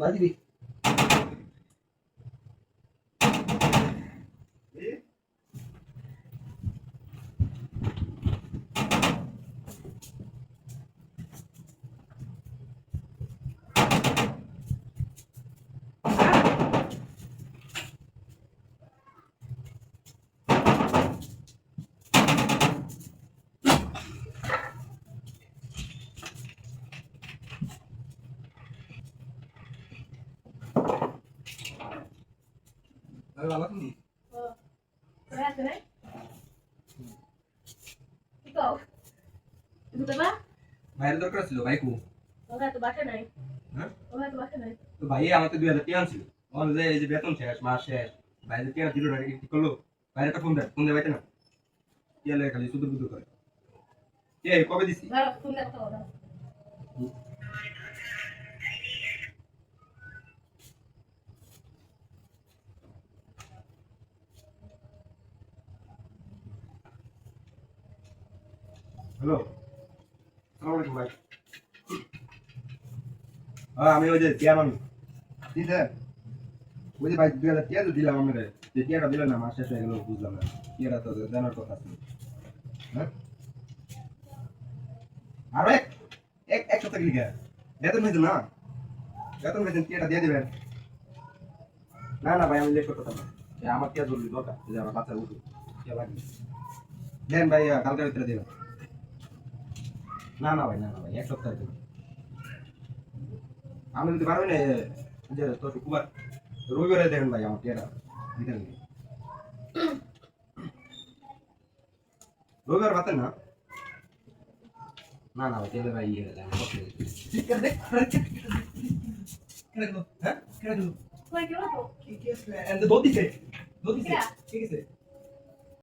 মারি দিবি আরে ভালো তুমি ও তোরা আছে রে কি কও দুটো বা ভাইয়ের দরকার ছিল ভাই কো ওরা তো বাসা নাই হ্যাঁ ওরা তো বাসা নাই তো ভাই আমাকে 2000 টাকা আনছিল ওর যে এই যে বেতন শেষ মাস শেষ ভাইয়ের টাকা দিল না কি করলো ভাইয়ের একটা ফোন দে বাইতে না কি হলো খালি সুদুর বুদুর করে কে কবে দিছি ধরো তুমি কথা বলো হ্যালো আসসালামু আলাইকুম ভাই হ্যাঁ আমি ওই যে টিয়া মানুষ ঠিক আছে ওই যে ভাই 2000 টাকা তো দিলাম আমরা যে টাকাটা দিলেন না মাস শেষ হয়ে গেল বুঝলাম না টাকাটা তো জানার কথা ছিল হ্যাঁ আর এক এক এক সপ্তাহ লিখে বেতন হয়েছে না বেতন হয়েছে টাকাটা দিয়ে দিবেন না না ভাই আমি লেট করতে পারবো না আমার টিয়া জরুরি দরকার যে আমার বাচ্চা উঠুক টিয়া লাগবে দেন ভাই কালকে ভিতরে দিবেন না না ভাই না না ভাই এক সপ্তাহ দেবেন আমি যদি পারবেন যে তো শুক্রবার রবিবারে দেবেন ভাই আমার টিয়াটা দিতে হবে রবিবার পাতেন না না না ভাই তাহলে ভাই ইয়ে দেন ঠিক আছে দেখ কেন হ্যাঁ কেন কই গেল তো কি আছে এন্ড দো দিছে ঠিক আছে